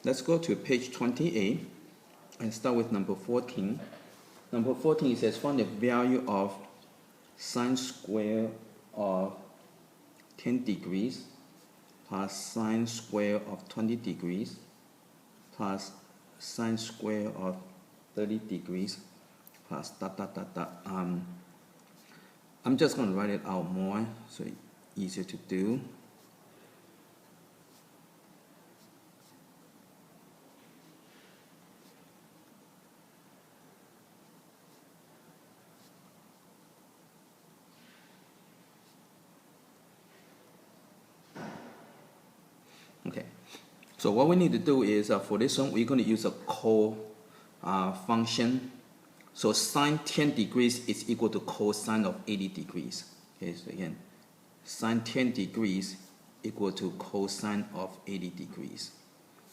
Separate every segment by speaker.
Speaker 1: let's go to page 28 and start with number 14. Number 14, it says find the value of sine square of 10 degrees plus sine square of 20 degrees plus sine square of 30 degrees plus dot dot dot dot. I'm just going to write it out more so it's easier to do. Okay, so what we need to do is for this one we're going to use a function. So sine 10 degrees is equal to cosine of 80 degrees. Okay, so again, sine 10 degrees equal to cosine of 80 degrees.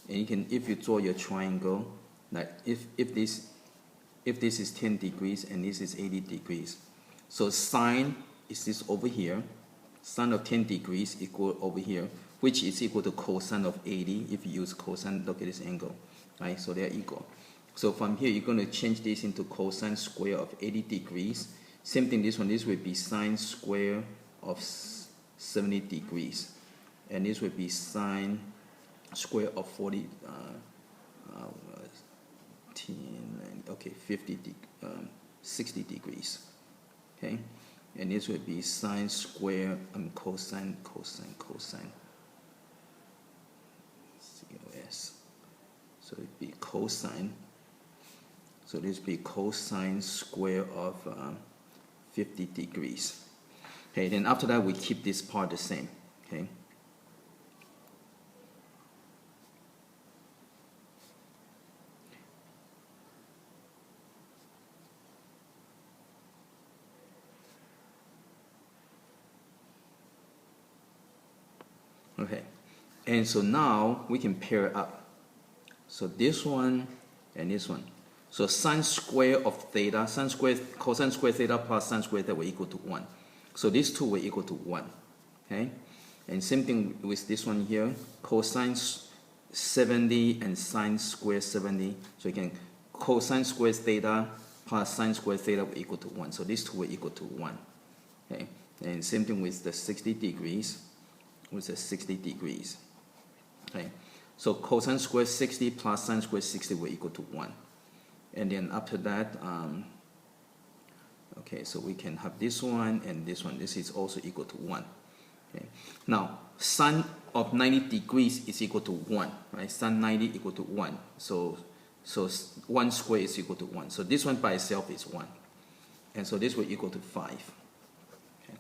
Speaker 1: And you can, if you draw your triangle, like if this is 10 degrees and this is 80 degrees. So sine is this over here. Sine of 10 degrees equal over here, which is equal to cosine of 80 if you use cosine. Look at this angle, right? So they're equal. So from here, you're going to change this into cosine square of 80 degrees. Same thing, this one, this would be sine square of 70 degrees. And this would be sine square of 60 degrees. Okay? And this would be sine square, cosine. COS. So it would be cosine. So this would be cosine square of 50 degrees. Okay, then after that we keep this part the same. Okay. Okay, and so now we can pair it up. So this one and this one. So sine square of theta, cosine square theta plus sine square theta were equal to 1. So these two were equal to 1. Okay? And same thing with this one here, cosine 70 and sine square 70. So you can cosine square theta plus sine square theta were equal to 1. So these two were equal to 1. Okay? And same thing with the 60 degrees. With the 60 degrees. Okay? So cosine square 60 plus sine square 60 were equal to 1. And then after that, okay, so we can have this one and this one. This is also equal to 1. Okay. Now, sine of 90 degrees is equal to 1, right? Sine 90 equal to 1. So 1 square is equal to 1. So this one by itself is 1. And so this will equal to 5. Okay.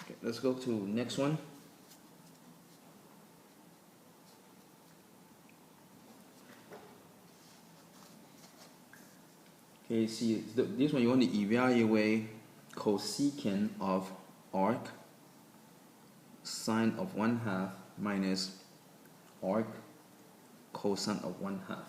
Speaker 1: Okay, let's go to next one. Okay, see, this one you want to evaluate cosecant of arc sine of 1/2 minus arc cosine of 1/2.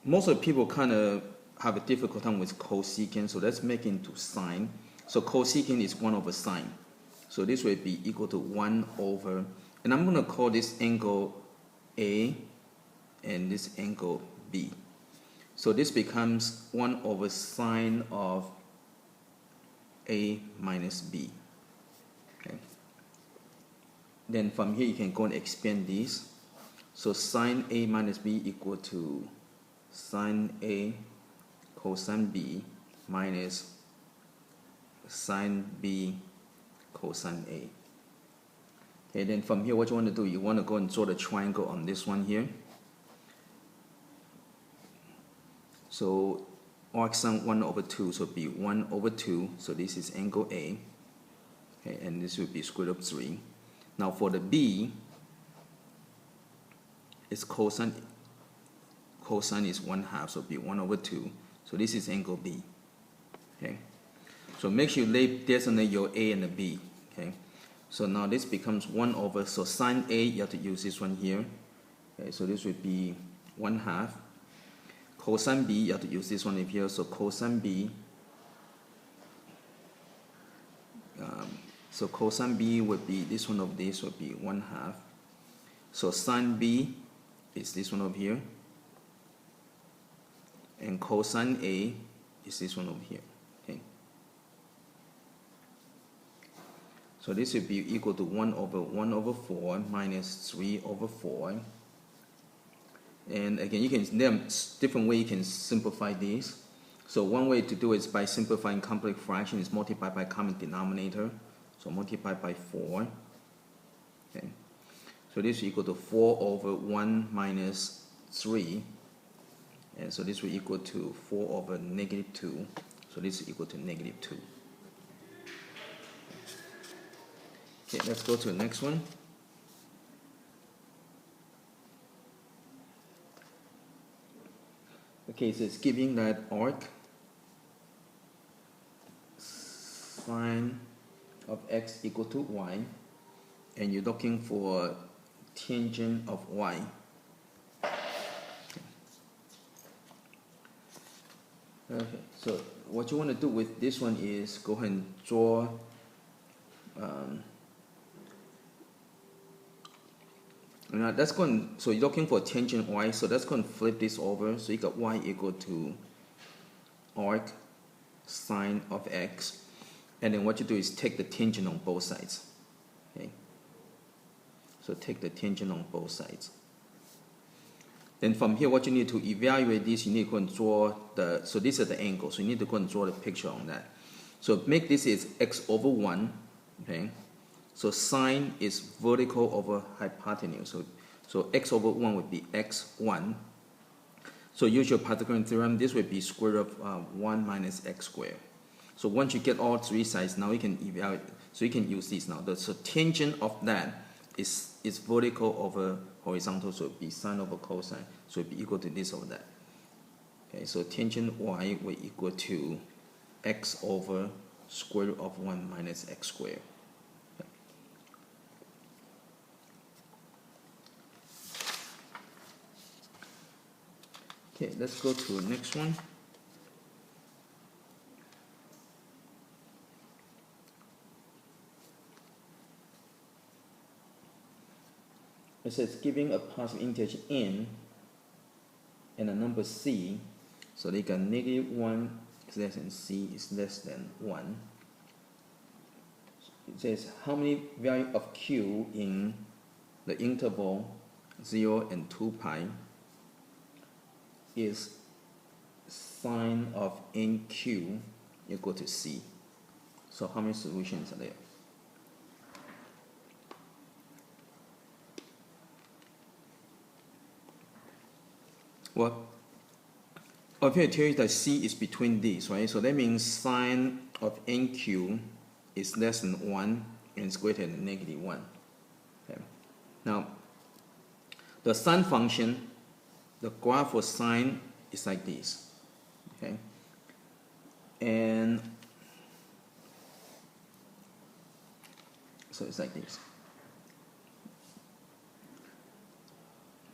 Speaker 1: Most of the people kind of have a difficult time with cosecant, so let's make it into sine. So cosecant is 1 over sine. So this will be equal to 1 over, and I'm going to call this angle A and this angle B. So this becomes 1 over sine of A minus B. Okay. Then from here you can go and expand this. So sine A minus B equal to sine A cosine B minus sine B cosine A. Okay, then from here, what you want to do, you want to go and draw the triangle on this one here. So arc sine 1 over 2, so it'll be 1 over 2. So this is angle A. Okay, and this will be square root of 3. Now for the B, it's cosine is 1/2, so it'll be 1 over 2. So this is angle B. Okay. So make sure you designate your A and the B. Okay. So now this becomes 1 over, so sine A, you have to use this one here. Okay, so this would be 1/2. cosine B, you have to use this one here. So cosine B. So cosine B would be this one of this would be 1/2. So sine B is this one over here, and cosine A is this one over here. Okay. So this would be equal to 1/4 minus 3/4. And again, there are different ways you can simplify these. So one way to do it is by simplifying complex fraction is multiply by common denominator. So multiply by 4. Okay. So this is equal to 4/1 minus 3. And so this will equal to 4/-2. So this is equal to -2. Okay, let's go to the next one. Okay, so it's giving that arc sine of x equal to y, and you're looking for tangent of y. Okay, so what you want to do with this one is go ahead and draw now that's going, so you're looking for tangent y, so that's going to flip this over, so you got y equal to arc sine of x, and then what you do is take the tangent on both sides. Okay, so take the tangent on both sides. Then from here, what you need to evaluate this, you need to go and draw the, so this is the angle, so you need to go and draw the picture on that. So make this is x/1, okay? So sine is vertical over hypotenuse. So x/1 would be x1. So use your Pathogram theorem, this would be square root of 1 minus x squared. So once you get all three sides, now you can evaluate, so you can use this now. So tangent of that is vertical over horizontal, so it would be sine over cosine, so it would be equal to this over that. Okay, so tangent y will equal to x over square root of 1 minus x squared. Okay, let's go to the next one. It says giving a positive integer n and a number c, so they got -1 is less than c is less than 1. It says how many value of q in the interval 0 and 2 pi is sine of nq equal to c. So how many solutions are there? Well, up here I tell you that c is between these, right? So that means sine of nq is less than 1 and is greater than -1. Okay. Now, the sine function, the graph for sine is like this, okay? And so it's like this.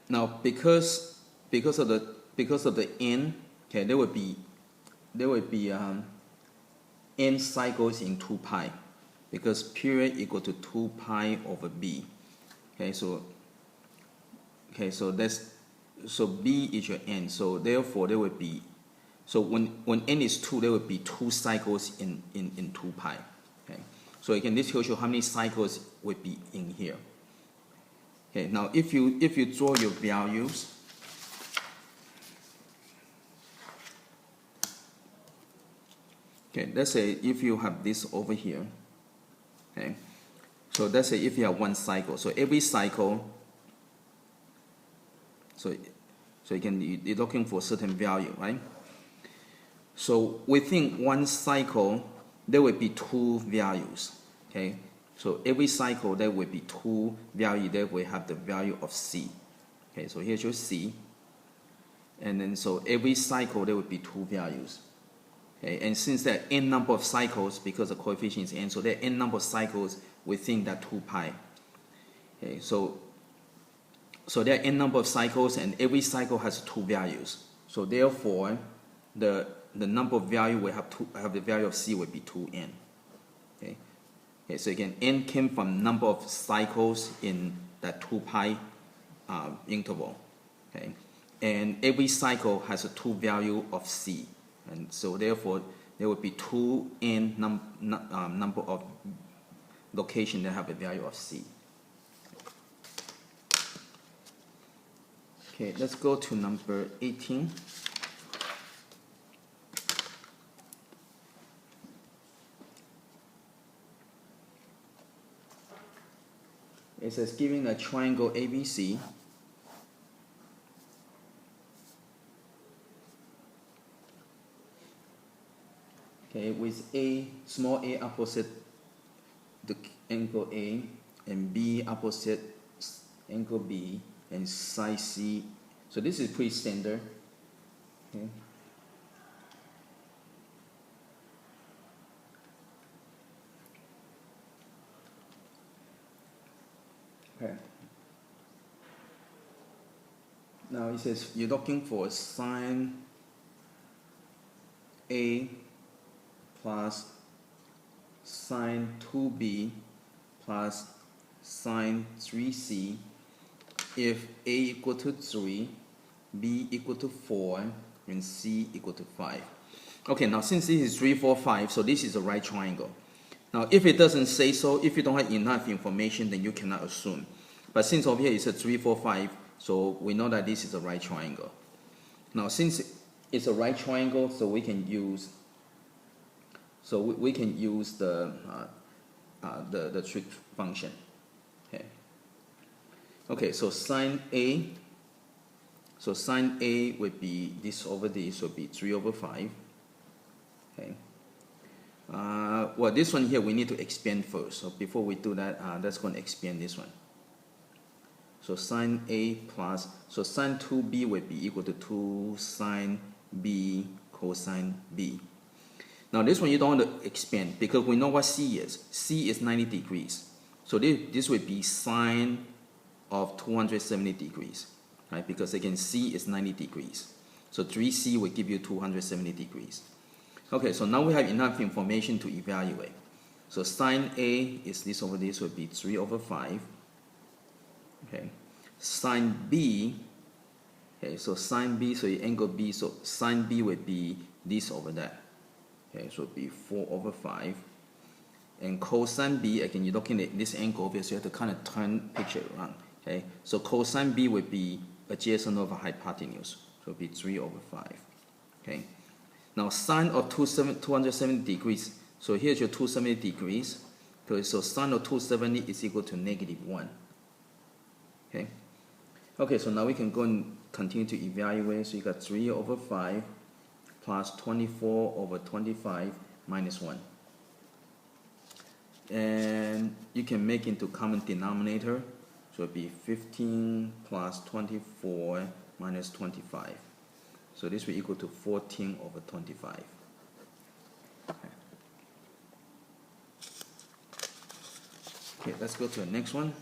Speaker 1: Now, because of the n, okay, there would be n cycles in 2 pi, because period equal to 2 pi over b. Okay, so b is your n. So therefore there would be, so when n is 2, there would be 2 cycles in 2 pi. Okay, so again, this tells you how many cycles would be in here. Okay, now if you draw your values, okay, let's say if you have this over here, okay, so let's say if you have 1 cycle, so every cycle, so again, you're looking for a certain value, right? So within 1 cycle, there will be 2 values, okay? So every cycle, there will be 2 values that will have the value of c. Okay, so here's your c, and then so every cycle, there will be 2 values. Okay, and since there are n number of cycles, because the coefficient is n, so there are n number of cycles within that 2 pi. Okay, so there are n number of cycles, and every cycle has 2 values. So therefore, the number of value we have the value of c would be 2n. Okay. Okay. So again, n came from number of cycles in that 2 pi interval. Okay. And every cycle has a 2 value of c, and so therefore there would be 2n number of location that have a value of c. Okay, let's go to number 18. It says giving a triangle ABC, okay, with small a opposite the angle A, and B opposite angle B, and side C. So this is pretty standard. Okay. Okay. Now it says you're looking for sine A plus sine 2B plus sine 3C if A equal to 3, B equal to 4, and C equal to 5. Okay, now since this is 3, 4, 5, so this is a right triangle. Now if it doesn't say so, if you don't have enough information, then you cannot assume. But since over here it's a 3, 4, 5, so we know that this is a right triangle. Now since it's a right triangle, so we can use the trig function. Okay. Okay, so sine A would be this over this would be 3 over 5. Okay. Well, this one here we need to expand first. So before we do that, let's go and expand this one. So sine A plus, so sine 2B would be equal to 2 sine B cosine B. Now this one you don't want to expand because we know what C is. C is 90 degrees. So this would be sine of 270 degrees, right? Because again, C is 90 degrees. So 3C will give you 270 degrees. Okay, so now we have enough information to evaluate. So sine A is this over this would be 3 over 5. Okay, sine B, okay, so sine B, so angle B, so sine B would be this over that. Okay, so it would be 4 over 5. And cosine B, again, you're looking at this angle over here, so you have to kind of turn picture around. Okay, so cosine B would be adjacent over hypotenuse, so it would be 3 over 5. Okay, now sine of 270 degrees, so here's your 270 degrees. Okay, so sine of 270 is equal to -1. Okay, okay, so now we can go and continue to evaluate. So you got 3 over 5 plus 24 over 25 minus 1. And you can make into common denominator. So it'd be 15 plus 24 minus 25. So this will equal to 14 over 25. Okay, let's go to the next one.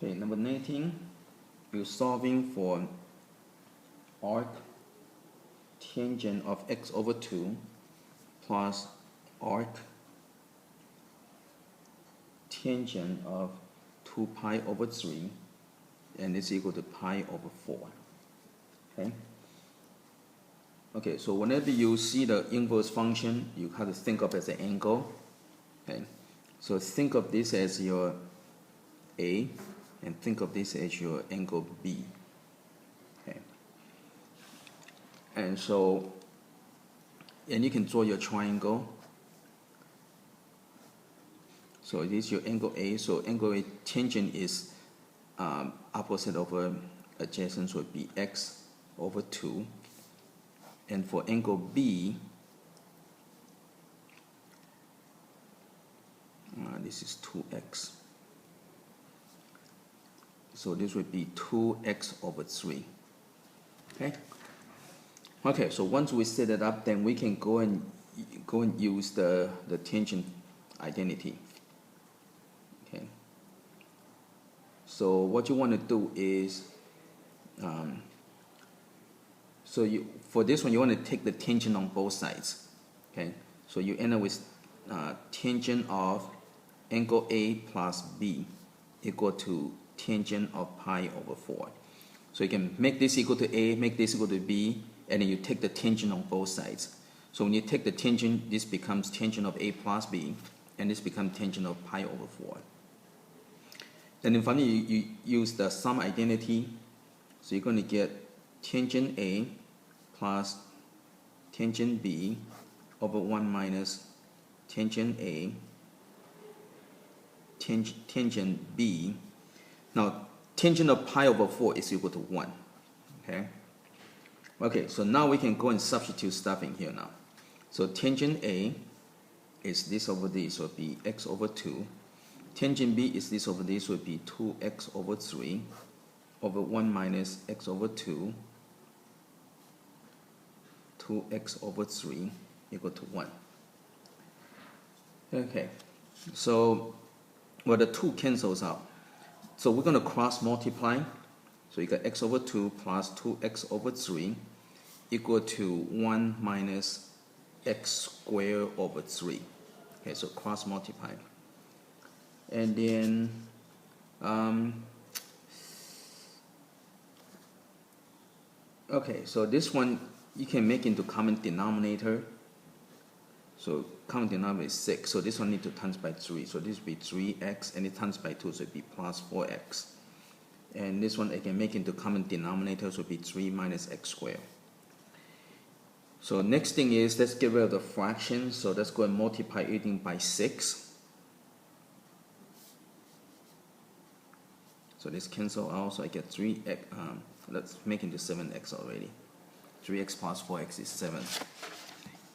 Speaker 1: Okay, number 19, you're solving for arc tangent of x over 2 plus arc tangent of 2 pi over 3, and it's equal to pi over 4. Okay? Okay, so whenever you see the inverse function, you have to think of it as an angle. Okay? So think of this as your A, and think of this as your angle B. Okay. And so, and you can draw your triangle. So this is your angle A. So angle A tangent is opposite over adjacent, so it would be x over 2. And for angle B, this is 2x. So this would be 2x over 3. Okay? Okay, so once we set it up, then we can go and go and use the tangent identity. Okay. So what you want to do is, for this one you want to take the tangent on both sides. Okay. So you end up with tangent of angle A plus B equal to tangent of pi over 4. So you can make this equal to A, make this equal to B, and then you take the tangent on both sides. So when you take the tangent, this becomes tangent of A plus B, and this becomes tangent of pi over 4. And then finally, you use the sum identity. So you're going to get tangent A plus tangent B over 1 minus tangent A tangent B. Now, tangent of pi over 4 is equal to 1. Okay, so now we can go and substitute stuff in here now. So tangent A is this over this, so it would be x over 2. Tangent B is this over this, so it would be 2x over 3 over 1 minus x over 2, 2x over 3 equal to 1. Okay, so the 2 cancels out. So we're going to cross multiply. So you got x over 2 plus 2x over 3 equal to 1 minus x squared over 3. Okay, so cross multiply. And then okay, so this one you can make into common denominator. So common denominator is 6. So this one need to times by 3. So this will be 3x, and it times by 2, so it will be plus 4x. And this one I can make into common denominator, so it will be 3 minus x squared. So next thing is, let's get rid of the fraction. So let's go and multiply everything by 6. So this cancel out, so I get 3x, let's make into 7x already. 3x plus 4x is 7.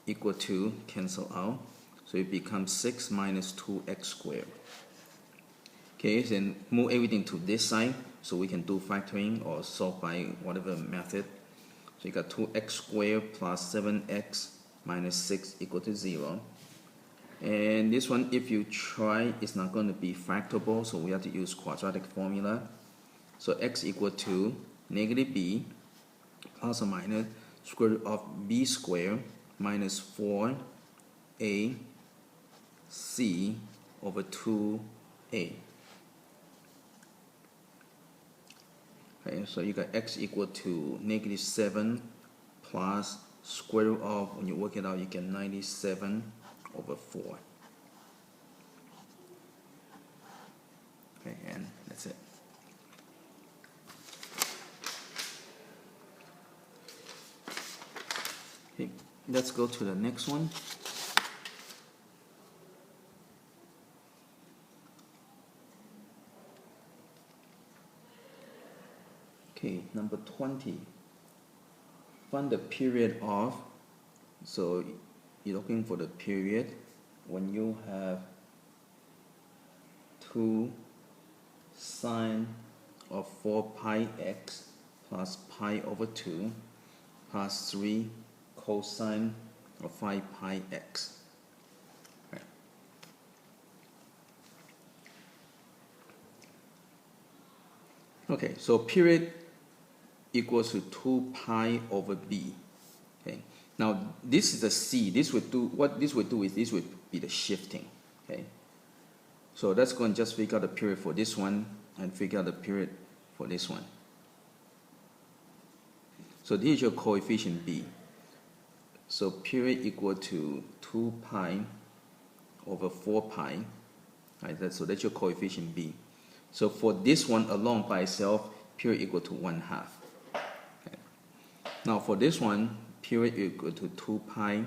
Speaker 1: Equal to, cancel out, so it becomes 6 minus 2x squared. Okay, then move everything to this side, so we can do factoring or solve by whatever method. So you got 2x squared plus 7x minus 6 equal to 0. And this one, if you try, it's not going to be factorable, so we have to use quadratic formula. So x equal to negative b plus or minus square root of b squared minus 4ac over 2a. Okay, so you got x equal to negative 7 plus square root of, when you work it out, you get 97 over 4. Okay, and that's it. Okay, let's go to the next one. Okay, number 20. Find the period of, so you're looking for the period when you have 2 sine of 4 pi x plus pi over 2 plus 3 cosine of 5 pi x. Right. Okay, so period equals to 2 pi over b. Okay. Now this is a c. This would do, what this would do is, this would be the shifting. Okay. So let's go and just figure out the period for this one and figure out the period for this one. So this is your coefficient b. So period equal to 2 pi over 4 pi. Right, so that's your coefficient b. So for this one alone by itself, period equal to 1/2. Okay. Now for this one, period equal to 2 pi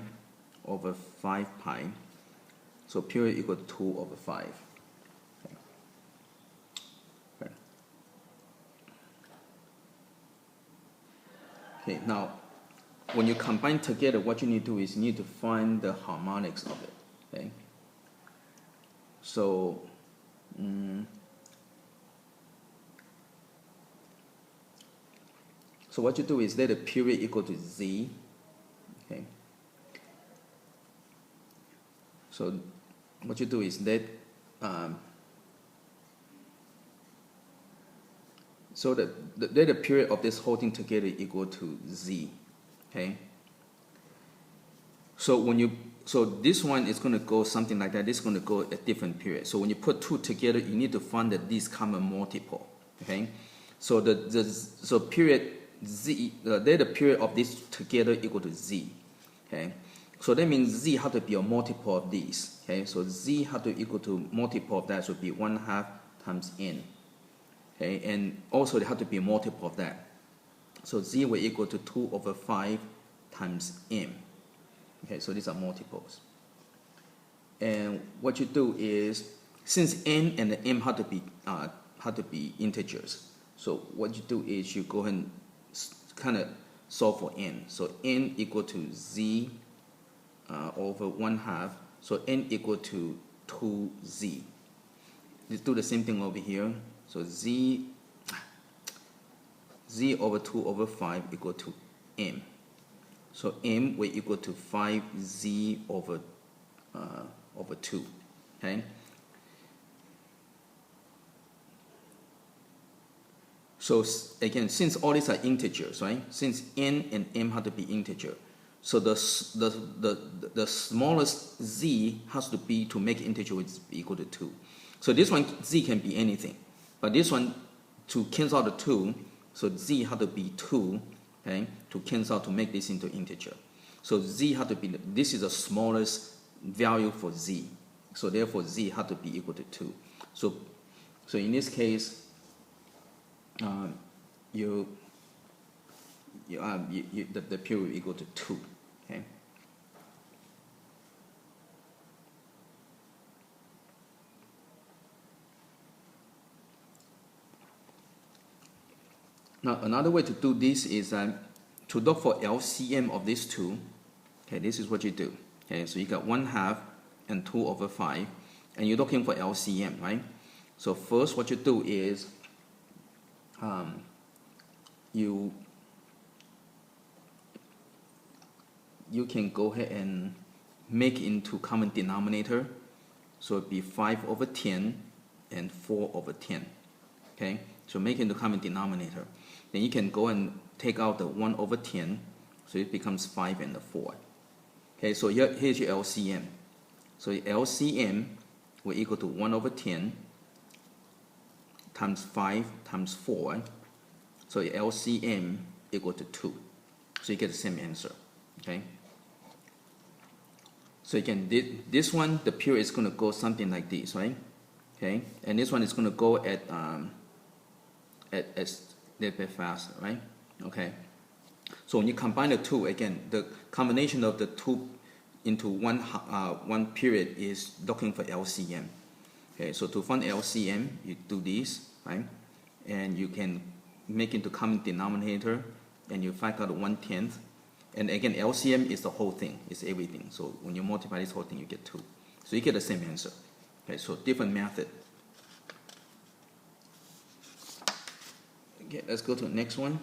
Speaker 1: over 5 pi. So period equal to 2 over 5. Okay. Okay. Okay, now when you combine together, what you need to do is you need to find the harmonics of it. Okay. So so what you do is let the period equal to z. Okay. So what you do is let so the period of this whole thing together equal to z. Okay. So this one is going to go something like that. This is going to go a different period. So when you put two together, you need to find the least common multiple. Okay. So so period z, the period of this together equal to z. Okay. So that means z has to be a multiple of these. Okay. So z has to equal to multiple of that, so it would be 1/2 times n. Okay. And also it has to be a multiple of that. So z will equal to 2/5 times m. Okay, so these are multiples. And what you do is, since n and the m have to be integers, so what you do is you go ahead and kind of solve for n. So n equal to z over 1/2. So n equal to 2z. Let's do the same thing over here. So z over 2/5 equal to m. So m will equal to 5z over 2. Okay. So again, since all these are integers, right? Since n and m have to be integer, so the smallest z has to be to make integer which is equal to 2. So this one z can be anything, but this one to cancel out the 2, so z has to be 2. Okay, to cancel to make this into integer. So z has to be, this is the smallest value for z. So therefore z has to be equal to 2. So in this case, the period will equal to 2. Okay. Now another way to do this is to look for LCM of these two. Okay, this is what you do. Okay, so you got 1/2 and 2/5, and you're looking for LCM, right? So first, what you do is you can go ahead and make into common denominator. So it'd be 5/10 and 4/10. Okay, so make into common denominator. Then you can go and take out the 1/10, so it becomes 5 and the 4. Okay, so here's your LCM. So your LCM will equal to 1/10 times 5 times 4. So your LCM equal to 2. So you get the same answer. Okay. So again, this one, the period is going to go something like this, right? Okay, and this one is going to go at a little bit faster, right? Okay. So when you combine the two, again, the combination of the two into one period is looking for LCM. Okay, so to find LCM, you do this, right? And you can make into common denominator, and you factor out 1/10. And again, LCM is the whole thing, it's everything. So when you multiply this whole thing, you get 2. So you get the same answer. Okay, so different method. Okay, let's go to the next one.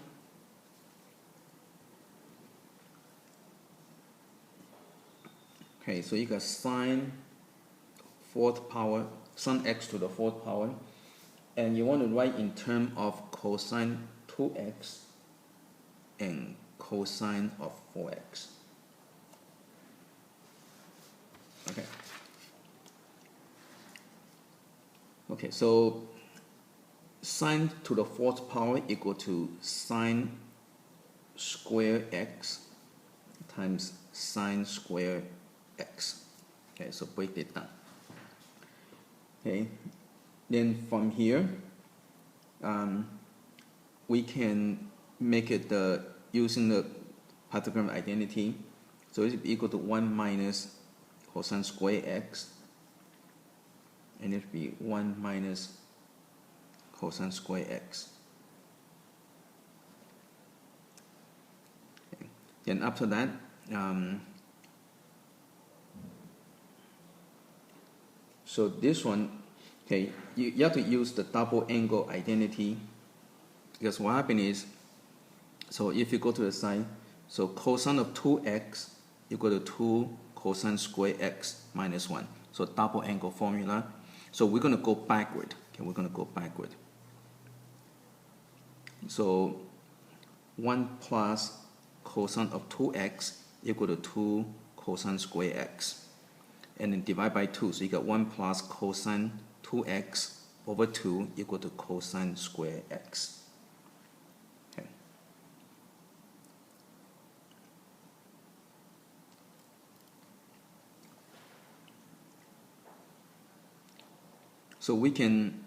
Speaker 1: Okay, so you got sine 4th power, sine x to the 4th power, and you want to write in terms of cosine 2x and cosine of 4x. Okay. Okay, so sine to the 4th power equal to sine square x times sine square x. Okay, so break it down. Okay, then from here, we can make it using the Pathogram identity. So it is equal to 1 minus cosine square x, and it will be 1 minus cosine square x. Okay. Then after that, so this one, okay, you have to use the double angle identity, because what happens is, so if you go to the side, so cosine of 2x equal to 2 cosine square x minus 1. So double angle formula. So we're going to go backward. Okay, we're going to go backward. So 1 plus cosine of 2x equal to 2 cosine square x. And then divide by 2. So you got 1 plus cosine 2x over 2 equal to cosine square x. Okay. So we can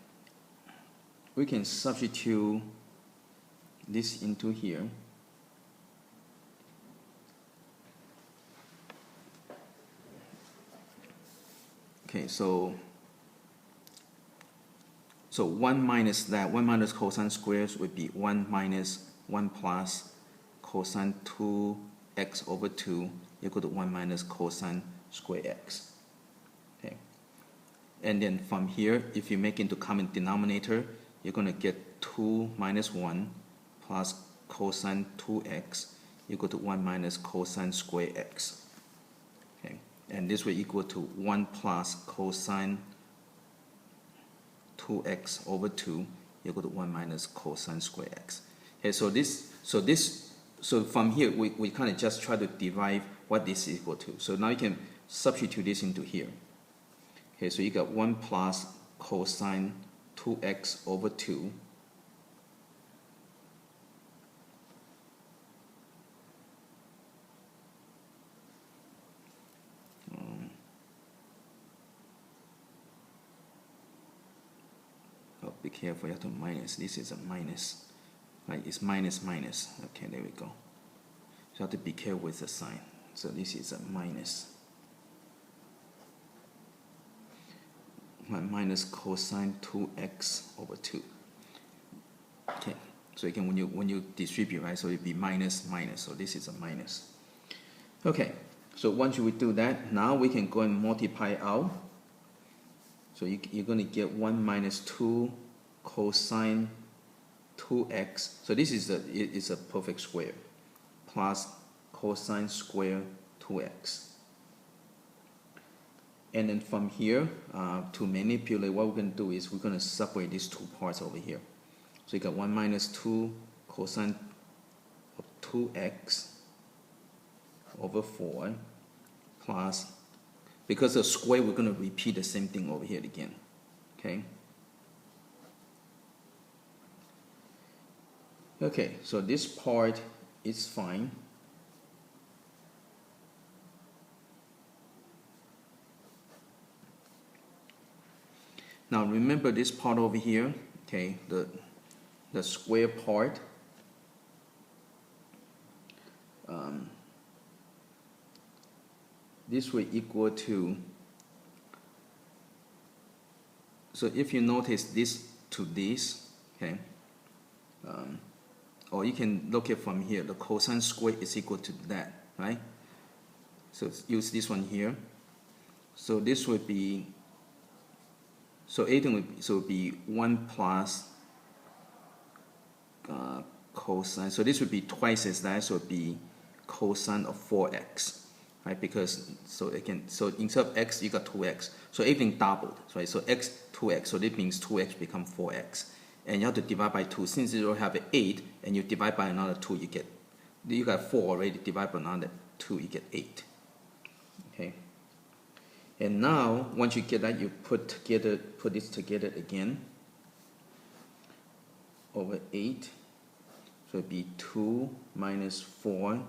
Speaker 1: substitute this into here. Okay, so 1 minus that, 1 minus cosine squares would be 1 minus 1 plus cosine 2x over 2 equal to 1 minus cosine square x. Okay. And then from here, if you make into common denominator, you're going to get 2 minus 1 plus cosine 2x equal to 1 minus cosine square x. Okay. And this will equal to 1 plus cosine 2x over 2 equal to 1 minus cosine square x. Okay, so from here we kind of just try to derive what this is equal to. So now you can substitute this into here. Okay, so you got 1 plus cosine 2x over 2 be careful, you have to minus. This is a minus. Right? It's minus minus. Okay, there we go. So you have to be careful with the sign. So this is a minus. Minus cosine 2x over 2. Okay. So you can when you distribute, right? So it'd be minus minus. So this is a minus. Okay. So once we do that, now we can go and multiply out. So you're going to get 1 minus 2 cosine 2x. So this is a perfect square plus cosine square 2x. And then from here, to manipulate, what we're going to do is we're going to separate these two parts over here. So you got 1 minus 2 cosine of 2x over 4 plus, because of square, we're going to repeat the same thing over here again. Okay. Okay, so this part is fine. Now remember this part over here, okay, the square part. This will equal to, so if you notice this to this, okay, or you can look at from here, the cosine square is equal to that, right? So use this one here. So this would be, so everything would be 1 plus cosine. So this would be twice as that, so it would be cosine of 4x. Right, because so instead of x you got 2x, so everything doubled, right? So x 2x, so that means 2x become 4x, and you have to divide by 2. Since you have an 8 and you divide by another 2, you got 4 already. Divide by another 2, you get 8. Okay. And now once you get that, you put this together again over 8. So it'd be 2 minus 4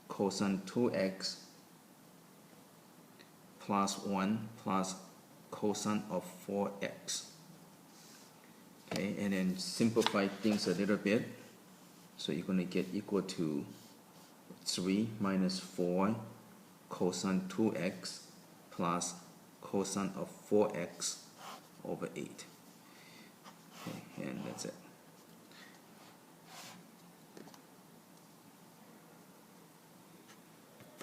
Speaker 1: cosine 2x plus 1 plus cosine of 4x. Okay, and then simplify things a little bit. So you're going to get equal to 3 minus 4 cosine 2x plus cosine of 4x over 8. Okay, and that's it.